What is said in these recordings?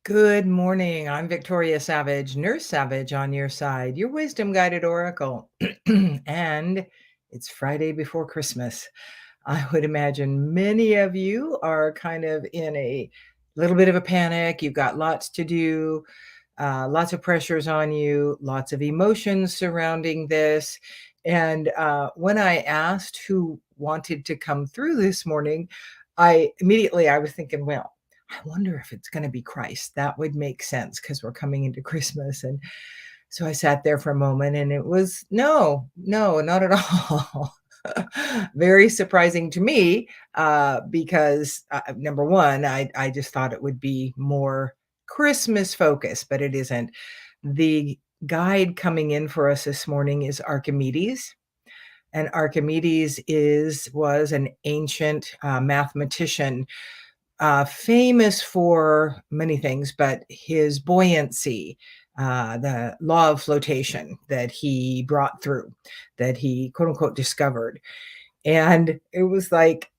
Good morning. I'm Victoria Savage, Nurse Savage on your side, your wisdom guided oracle. And it's Friday before Christmas. I would imagine many of you are kind of in a little bit of a panic. You've got lots to do, lots of pressures on you, lots of emotions surrounding this. And when I asked who wanted to come through this morning, I was thinking, well, I wonder if it's going to be Christ. That would make sense because we're coming into Christmas. And so I sat there for a moment and it was no, no, not at all. Very surprising to me because number one, I just thought it would be more Christmas focused, but it isn't. The guide coming in for us this morning is Archimedes. And Archimedes was an ancient mathematician, famous for many things, but his buoyancy, the law of flotation that he brought through, that he quote unquote discovered. And it was like,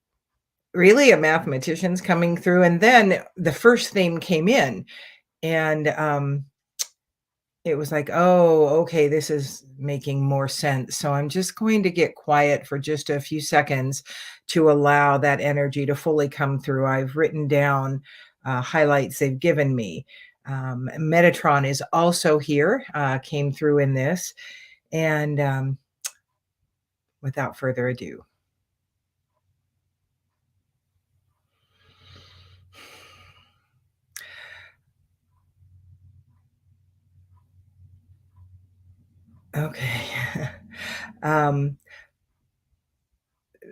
really, a mathematician's coming through. And then the first theme came in, and it was like, oh, okay, this is making more sense. So I'm just going to get quiet for just a few seconds to allow that energy to fully come through. I've written down highlights they've given me. Metatron is also here, came through in this. And without further ado, okay. um,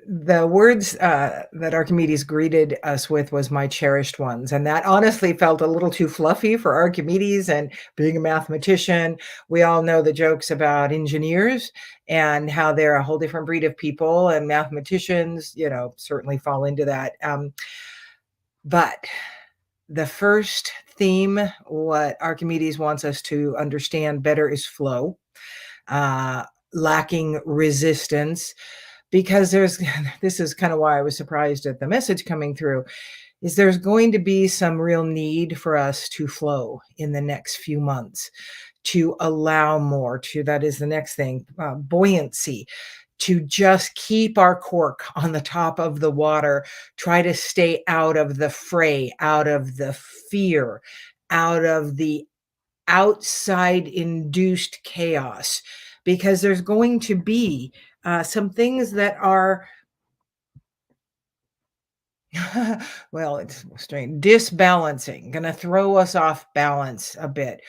the words that Archimedes greeted us with was my cherished ones. And that honestly felt a little too fluffy for Archimedes. And being a mathematician, we all know the jokes about engineers and how they're a whole different breed of people. And mathematicians, certainly fall into that. But the first theme, what Archimedes wants us to understand better, is flow, uh, lacking resistance, because this is kind of why I was surprised at the message coming through, is there's going to be some real need for us to flow in the next few months, to allow more, to, that is the next thing, buoyancy, to just keep our cork on the top of the water, try to stay out of the fray, out of the fear, out of the outside induced chaos, because there's going to be some things that are well, it's strange, disbalancing, going to throw us off balance a bit.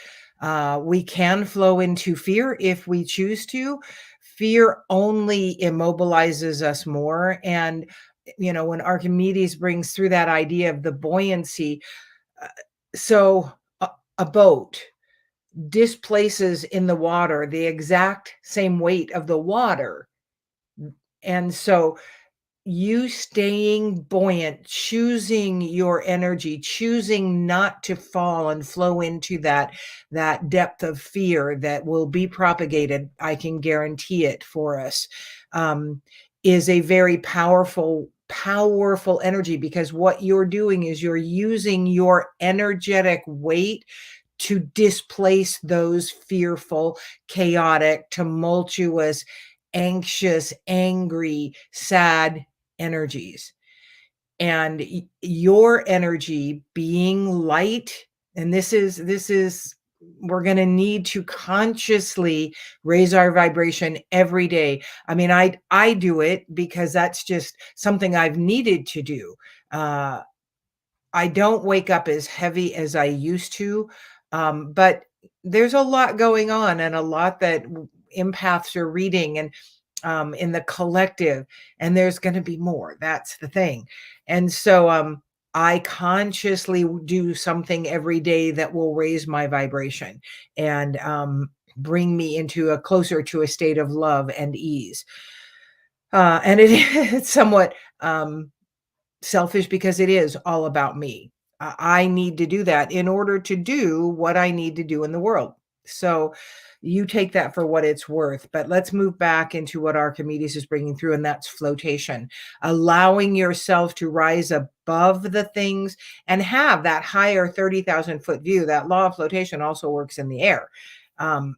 We can flow into fear if we choose to. Fear only immobilizes us more. And, when Archimedes brings through that idea of the buoyancy, uh, so a boat displaces in the water the exact same weight of the water. And so you staying buoyant, choosing your energy, choosing not to fall and flow into that depth of fear that will be propagated, I can guarantee it for us, is a very powerful energy, because what you're doing is you're using your energetic weight to displace those fearful, chaotic, tumultuous, anxious, angry, sad energies. And your energy being light, and this is we're going to need to consciously raise our vibration every day. I mean, I do it because that's just something I've needed to do. I don't wake up as heavy as I used to, but there's a lot going on, and a lot that empaths are reading, and in the collective, and there's going to be more. That's the thing. And so I consciously do something every day that will raise my vibration and bring me into a closer to a state of love and ease. And it's somewhat selfish, because it is all about me. I need to do that in order to do what I need to do in the world. So you take that for what it's worth. But let's move back into what Archimedes is bringing through, and that's flotation, allowing yourself to rise above the things and have that higher 30,000-foot view. That law of flotation also works in the air. Um,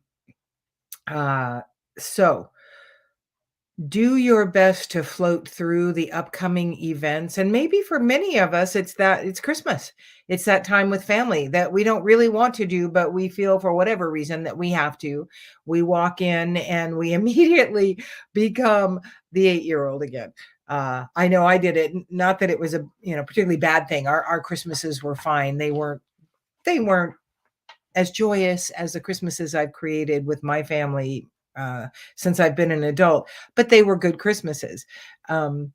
so do your best to float through the upcoming events. And maybe for many of us, it's Christmas. It's that time with family that we don't really want to do, but we feel for whatever reason that we have to. We walk in and we immediately become the 8-year-old again. I know I did it. Not that it was a particularly bad thing. Our Christmases were fine. They weren't as joyous as the Christmases I've created with my family since I've been an adult, but they were good Christmases. Um,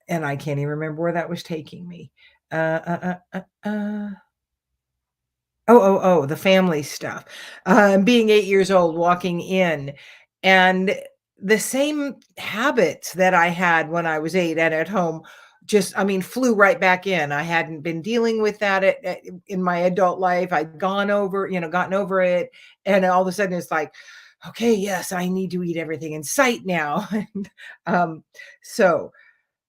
and I can't even remember where that was taking me. The family stuff. Being 8 years old, walking in, and the same habits that I had when I was 8 and at home just, I mean, flew right back in. I hadn't been dealing with that in my adult life. I'd gotten over it, and all of a sudden it's like, "Okay, yes, I need to eat everything in sight now." And, so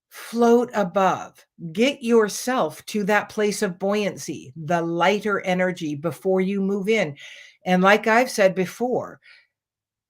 float above. Get yourself to that place of buoyancy, the lighter energy before you move in. And like I've said before,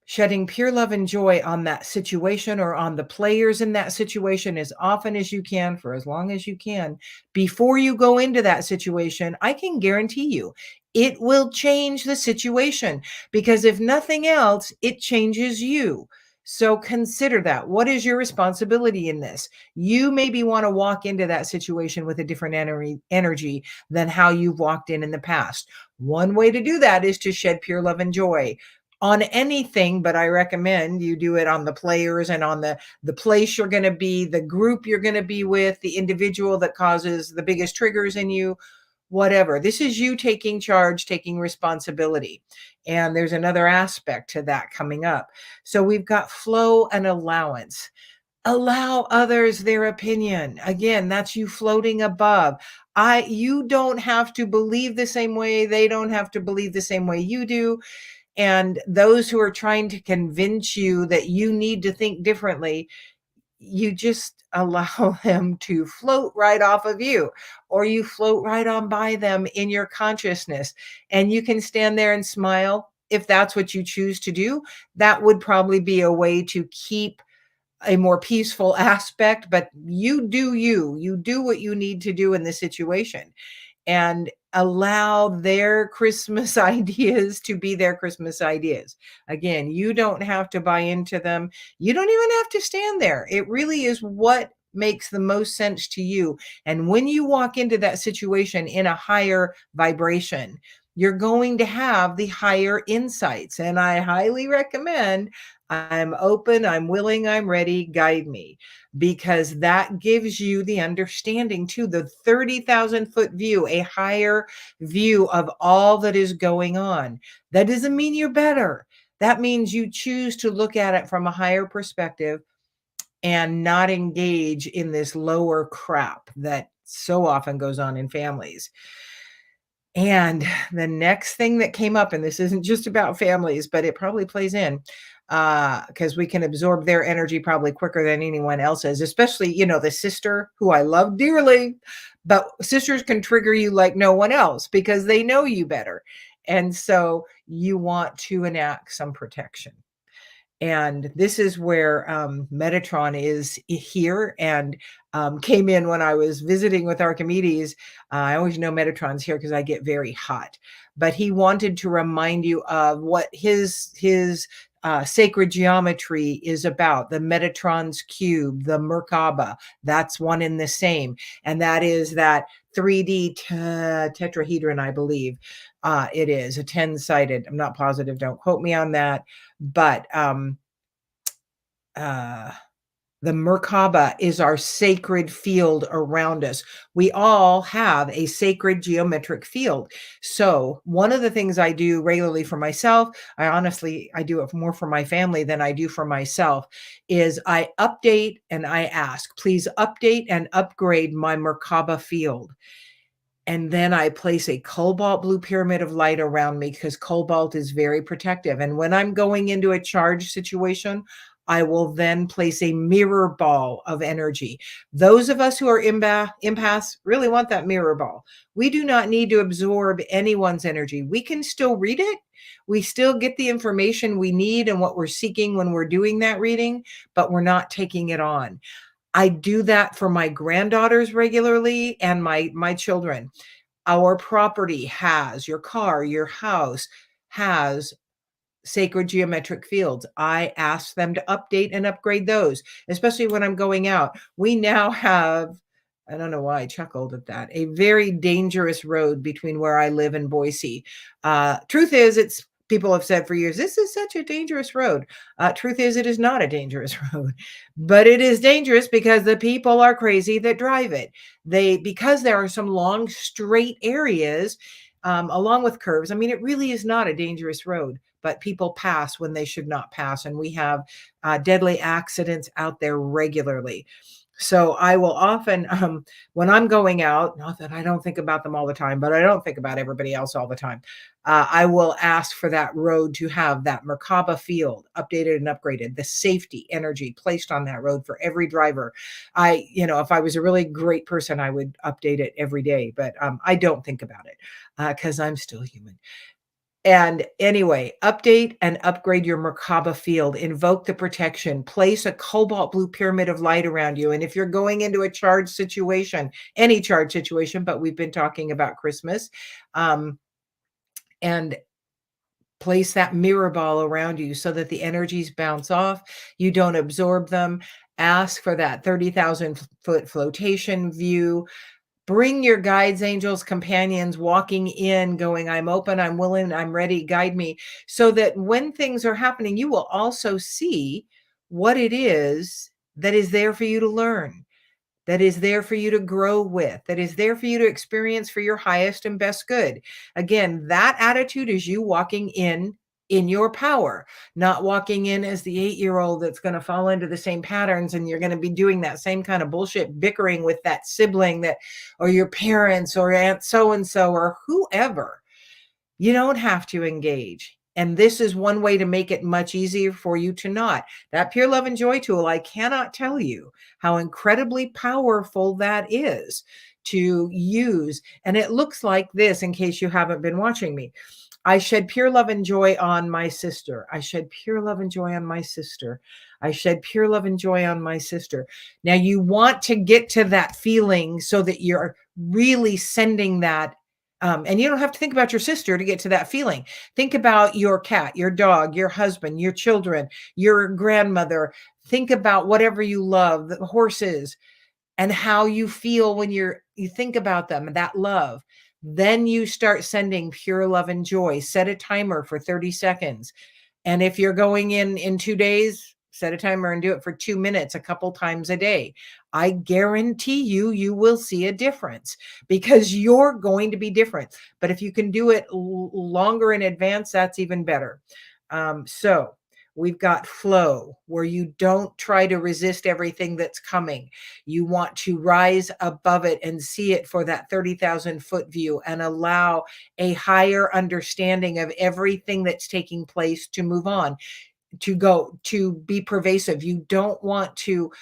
shedding pure love and joy on that situation or on the players in that situation as often as you can for as long as you can before you go into that situation. I can guarantee you it will change the situation, because if nothing else, it changes you. So consider that. What is your responsibility in this? You maybe want to walk into that situation with a different energy than how you've walked in the past. One way to do that is to shed pure love and joy on anything, but I recommend you do it on the players and on the place you're going to be, the group you're going to be with, the individual that causes the biggest triggers in you, whatever. This is you taking charge, taking responsibility. And there's another aspect to that coming up. So we've got flow and allowance. Allow others their opinion. Again, that's you floating above. You don't have to believe the same way. They don't have to believe the same way you do. And those who are trying to convince you that you need to think differently, you just allow them to float right off of you, or you float right on by them in your consciousness. And you can stand there and smile if that's what you choose to do. That would probably be a way to keep a more peaceful aspect, but you do what you need to do in this situation, and allow their Christmas ideas to be their Christmas ideas. Again, you don't have to buy into them. You don't even have to stand there. It really is what makes the most sense to you. And when you walk into that situation in a higher vibration, you're going to have the higher insights. And I highly recommend I'm open, I'm willing, I'm ready, guide me, because that gives you the understanding to the 30,000-foot view, a higher view of all that is going on. That doesn't mean you're better. That means you choose to look at it from a higher perspective and not engage in this lower crap that so often goes on in families. And the next thing that came up, and this isn't just about families, but it probably plays in, because we can absorb their energy probably quicker than anyone else's, especially, the sister who I love dearly, but sisters can trigger you like no one else because they know you better. And so you want to enact some protection. And this is where Metatron is here, and came in when I was visiting with Archimedes. I always know Metatron's here because I get very hot. But he wanted to remind you of what his sacred geometry is about. The Metatron's cube, the Merkaba, that's one in the same. And that is that 3D tetrahedron, I believe. It is a 10-sided. I'm not positive. Don't quote me on that. But uh, the Merkaba is our sacred field around us. We all have a sacred geometric field. So one of the things I do regularly for myself, I do it more for my family than I do for myself, is I update and I ask, please update and upgrade my Merkaba field. And then I place a cobalt blue pyramid of light around me because cobalt is very protective. And when I'm going into a charge situation, I will then place a mirror ball of energy. Those of us who are empaths really want that mirror ball. We do not need to absorb anyone's energy. We can still read it. We still get the information we need and what we're seeking when we're doing that reading, but we're not taking it on. I do that for my granddaughters regularly and my children. Our property has, your car, your house has sacred geometric fields. I ask them to update and upgrade those, especially when I'm going out. We now have, I don't know why I chuckled at that, a very dangerous road between where I live and Boise. Truth is, it's people have said for years, this is such a dangerous road. Truth is, it is not a dangerous road, but it is dangerous because the people are crazy that drive it. Because there are some long, straight areas, along with curves. I mean, it really is not a dangerous road, but people pass when they should not pass. And we have deadly accidents out there regularly. So I will often, when I'm going out, not that I don't think about them all the time, but I don't think about everybody else all the time. I will ask for that road to have that Merkaba field updated and upgraded, the safety energy placed on that road for every driver. If I was a really great person, I would update it every day, but I don't think about it because I'm still human. And anyway, update and upgrade your Merkaba field, invoke the protection, place a cobalt blue pyramid of light around you. And if you're going into a charged situation, any charged situation, but we've been talking about Christmas, and place that mirror ball around you so that the energies bounce off, you don't absorb them. Ask for that 30,000 foot flotation view. Bring your guides, angels, companions walking in, going, I'm open, I'm willing, I'm ready, guide me. So that when things are happening, you will also see what it is that is there for you to learn, that is there for you to grow with, that is there for you to experience for your highest and best good. Again, that attitude is you walking in your power, not walking in as the 8-year-old that's going to fall into the same patterns and you're going to be doing that same kind of bullshit bickering with that sibling that, or your parents or aunt so and so or whoever. You don't have to engage. And this is one way to make it much easier for you to not. That pure love and joy tool, I cannot tell you how incredibly powerful that is to use. And it looks like this, in case you haven't been watching me. I shed pure love and joy on my sister. I shed pure love and joy on my sister. I shed pure love and joy on my sister. Now you want to get to that feeling so that you're really sending that. And you don't have to think about your sister to get to that feeling. Think about your cat, your dog, your husband, your children, your grandmother. Think about whatever you love, the horses, and how you feel when you think about them, that love. Then you start sending pure love and joy. Set a timer for 30 seconds. And if you're going in 2 days, set a timer and do it for 2 minutes a couple times a day. I guarantee you will see a difference because you're going to be different. But if you can do it longer in advance, that's even better. So we've got flow, where you don't try to resist everything that's coming. You want to rise above it and see it for that 30,000 foot view and allow a higher understanding of everything that's taking place to move on, to be pervasive. You don't want to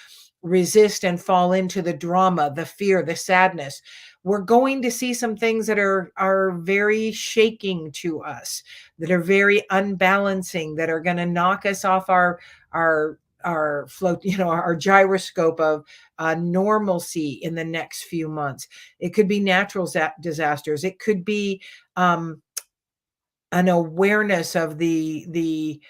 resist and fall into the drama, the fear, the sadness. We're going to see some things that are very shaking to us, that are very unbalancing, that are going to knock us off our float, our gyroscope of normalcy in the next few months. It could be natural disasters. It could be an awareness of the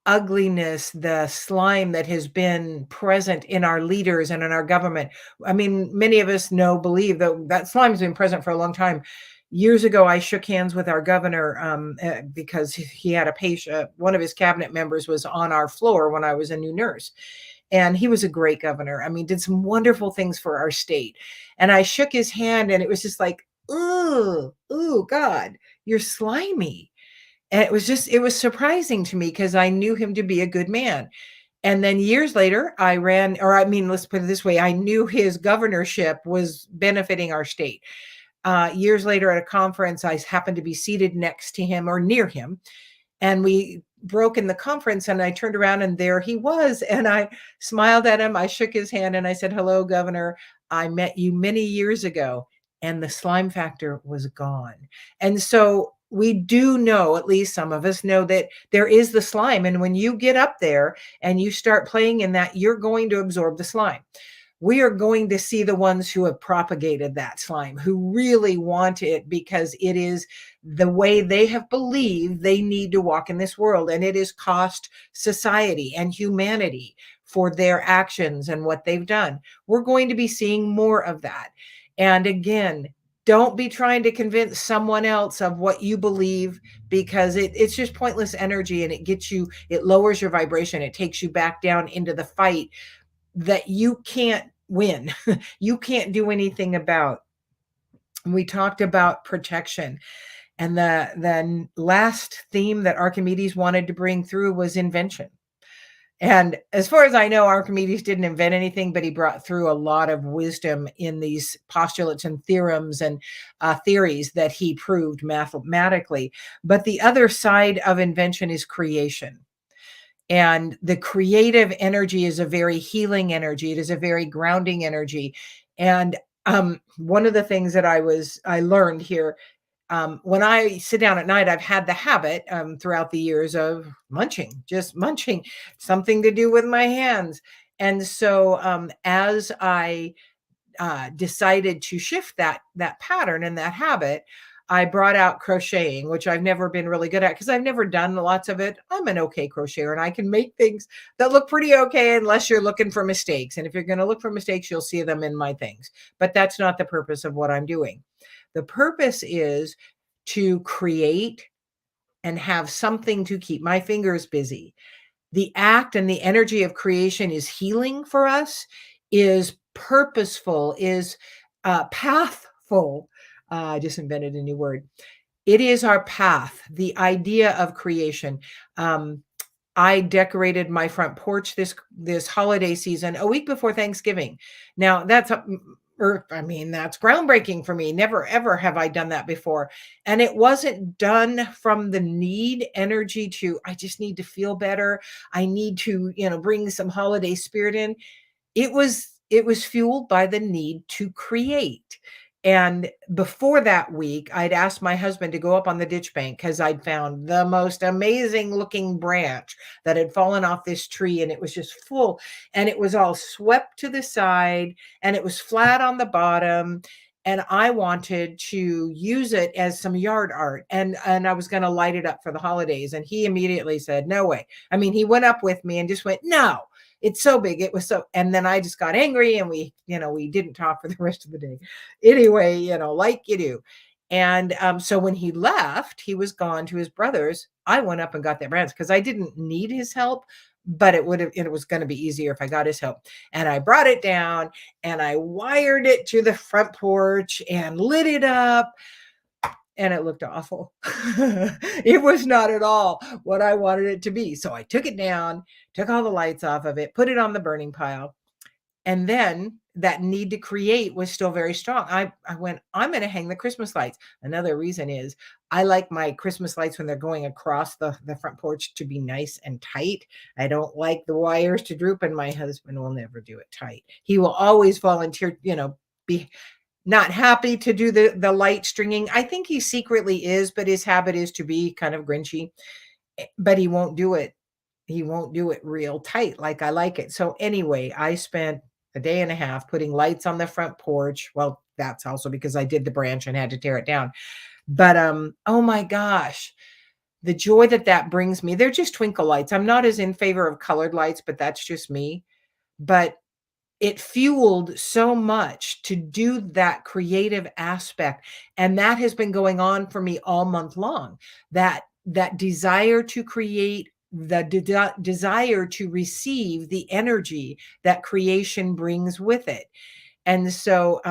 ugliness, the slime that has been present in our leaders and in our government. I mean, many of us believe that slime's been present for a long time. Years ago, I shook hands with our governor because he had a patient. One of his cabinet members was on our floor when I was a new nurse. And he was a great governor. I mean, did some wonderful things for our state. And I shook his hand and it was just like, ooh, God, you're slimy. And it was surprising to me because I knew him to be a good man. And then years later, let's put it this way, I knew his governorship was benefiting our state. years later at a conference, I happened to be seated next to him or near him, and we broke in the conference, and I turned around and there he was, and I smiled at him. I shook his hand and I said, "Hello, Governor. I met you many years ago." And the slime factor was gone. And so we do know, at least some of us know, that there is the slime. And when you get up there and you start playing in that, you're going to absorb the slime. We are going to see the ones who have propagated that slime, who really want it because it is the way they have believed they need to walk in this world. And it has cost society and humanity for their actions and what they've done. We're going to be seeing more of that. And again, don't be trying to convince someone else of what you believe, because it's just pointless energy, and it lowers your vibration. It takes you back down into the fight that you can't win. You can't do anything about. We talked about protection, and the last theme that Archimedes wanted to bring through was invention. And as far as I know, Archimedes didn't invent anything, but he brought through a lot of wisdom in these postulates and theorems and theories that he proved mathematically. But the other side of invention is creation. And the creative energy is a very healing energy. It is a very grounding energy. And one of the things that I learned here, when I sit down at night, I've had the habit throughout the years of munching, just munching, something to do with my hands. And so as I decided to shift that pattern and that habit, I brought out crocheting, which I've never been really good at because I've never done lots of it. I'm an okay crocheter, and I can make things that look pretty okay unless you're looking for mistakes. And if you're going to look for mistakes, you'll see them in my things. But that's not the purpose of what I'm doing. The purpose is to create and have something to keep my fingers busy. The act and the energy of creation is healing for us, is purposeful, is pathful. I just invented a new word. It is our path, the idea of creation. I decorated my front porch this holiday season a week before Thanksgiving. Now that's groundbreaking for me. Never ever have I done that before. And it wasn't done from the need energy to, I just need to feel better. I need to, bring some holiday spirit in. It was fueled by the need to create. And before that week, I'd asked my husband to go up on the ditch bank because I'd found the most amazing looking branch that had fallen off this tree, and it was just full, and it was all swept to the side, and it was flat on the bottom. And I wanted to use it as some yard art, and I was going to light it up for the holidays. And he immediately said, "No way." I mean, he went up with me and just went, "No, it's so big." It was so, and then I just got angry, and we didn't talk for the rest of the day. Anyway, like you do. And so when he left, he was gone to his brother's. I went up and got that branch because I didn't need his help, but it was going to be easier if I got his help. And I brought it down and I wired it to the front porch and lit it up, and it looked awful. It was not at all what I wanted it to be. So I took it down, took all the lights off of it, put it on the burning pile. And then that need to create was still very strong. I went, I'm going to hang the Christmas lights. Another reason is I like my Christmas lights when they're going across the front porch to be nice and tight. I don't like the wires to droop, and my husband will never do it tight. He will always volunteer, be not happy to do the light stringing. I think he secretly is, but his habit is to be kind of grinchy, but he won't do it. He won't do it real tight like I like it. So anyway, I spent a day and a half putting lights on the front porch. Well, that's also because I did the branch and had to tear it down. But oh my gosh, the joy that brings me. They're just twinkle lights. I'm not as in favor of colored lights, but that's just me. But it fueled so much to do that creative aspect, and that has been going on for me all month long. That desire to create, the desire to receive the energy that creation brings with it. And so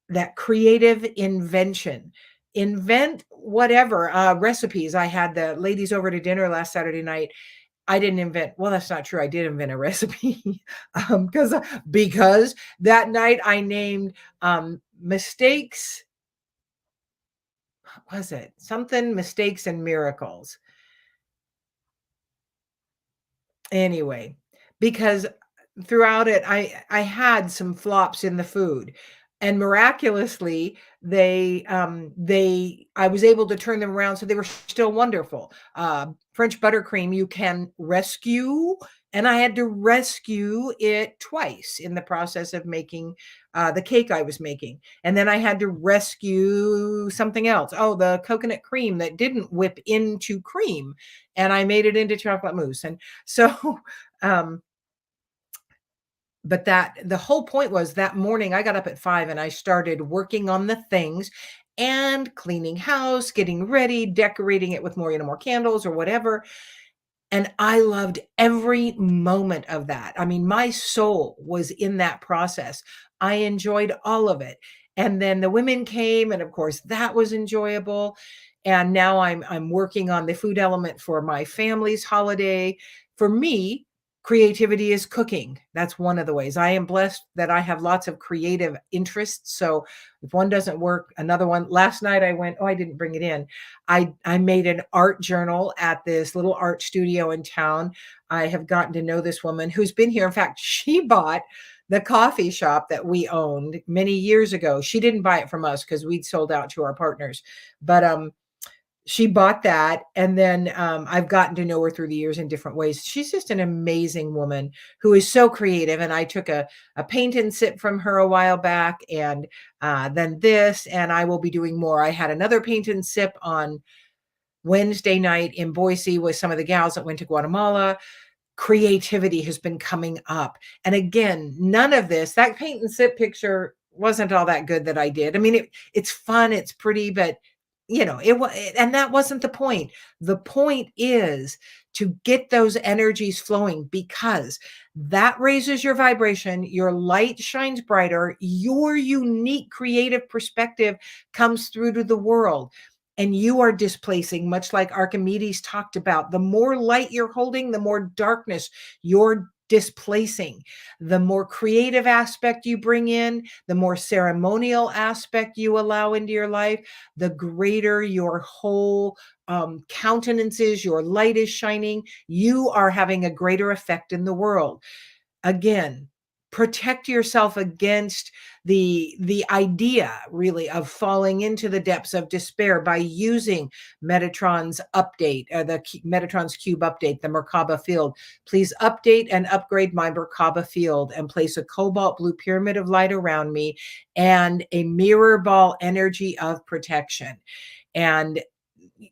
that creative invention, invent whatever recipes. I had the ladies over to dinner last Saturday night. I didn't invent, well, that's not true. I did invent a recipe because that night I named mistakes what was it? Something mistakes and miracles. Anyway, because throughout it, I had some flops in the food, and miraculously, they I was able to turn them around so they were still wonderful. French buttercream you can rescue, and I had to rescue it twice in the process of making, the cake I was making, and then I had to rescue something else. Oh, the coconut cream that didn't whip into cream, and I made it into chocolate mousse, and so, um, but that the whole point was that morning I got up at 5 and I started working on the things and cleaning house, getting ready, decorating it with more, more candles or whatever. And I loved every moment of that. I mean, my soul was in that process. I enjoyed all of it. And then the women came, and of course, that was enjoyable. And now I'm working on the food element for my family's holiday. For me, creativity is cooking. That's one of the ways. I am blessed that I have lots of creative interests. So if one doesn't work, another one. Last night I went, oh, I didn't bring it in. I made an art journal at this little art studio in town. I have gotten to know this woman who's been here. In fact, she bought the coffee shop that we owned many years ago. She didn't buy it from us because we'd sold out to our partners. But she bought that, and then I've gotten to know her through the years in different ways. She's just an amazing woman who is so creative. And I took a paint and sip from her a while back, and then this, and I will be doing more. I had another paint and sip on Wednesday night in Boise with some of the gals that went to Guatemala. Creativity has been coming up. And again, none of this, that paint and sip picture wasn't all that good that I did. I mean, it's fun, it's pretty, but it was, and that wasn't the point. The point is to get those energies flowing, because that raises your vibration, your light shines brighter, your unique creative perspective comes through to the world. And you are displacing, much like Archimedes talked about. The more light you're holding, the more darkness you're displacing. The more creative aspect you bring in, the more ceremonial aspect you allow into your life, the greater your whole countenance is, your light is shining. You are having a greater effect in the world. Again, protect yourself against the idea really of falling into the depths of despair by using Metatron's update, Metatron's cube update, the Merkaba field. Please update and upgrade my Merkaba field and place a cobalt blue pyramid of light around me and a mirror ball energy of protection. And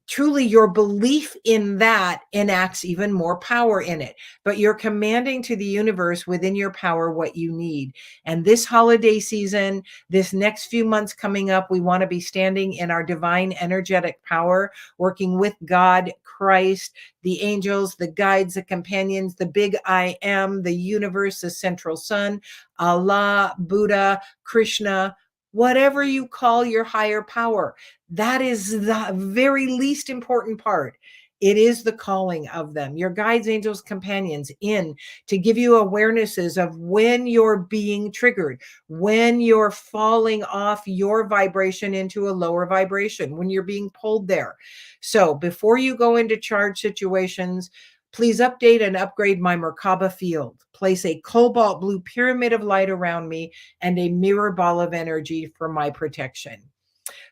truly, your belief in that enacts even more power in it. But you're commanding to the universe within your power what you need. And this holiday season, this next few months coming up, we want to be standing in our divine energetic power, working with God, Christ, the angels, the guides, the companions, the big I am, the universe, the central sun, Allah, Buddha, Krishna, whatever you call your higher power. That is the very least important part. It is the calling of them, your guides, angels, companions, in to give you awarenesses of when you're being triggered, when you're falling off your vibration into a lower vibration, when you're being pulled there. So before you go into charge situations, please update and upgrade my Merkaba field. Place a cobalt blue pyramid of light around me and a mirror ball of energy for my protection.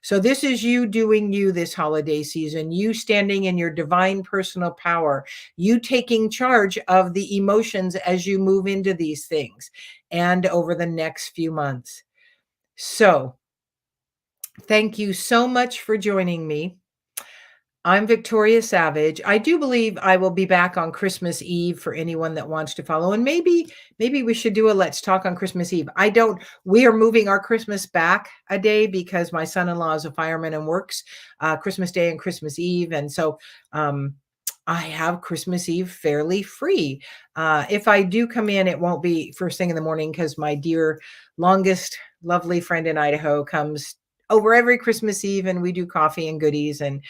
So this is you doing you this holiday season, you standing in your divine personal power, you taking charge of the emotions as you move into these things and over the next few months. So thank you so much for joining me. I'm Victoria Savage. I do believe I will be back on Christmas Eve for anyone that wants to follow. And maybe we should do a let's talk on Christmas Eve. We are moving our Christmas back a day because my son-in-law is a fireman and works Christmas Day and Christmas Eve. And so I have Christmas Eve fairly free. If I do come in, it won't be first thing in the morning because my dear longest lovely friend in Idaho comes over every Christmas Eve and we do coffee and goodies and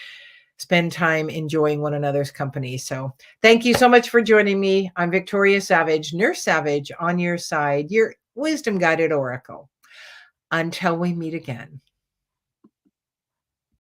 spend time enjoying one another's company. So thank you so much for joining me. I'm Victoria Savage, Nurse Savage, on your side, your wisdom guided oracle. Until we meet again.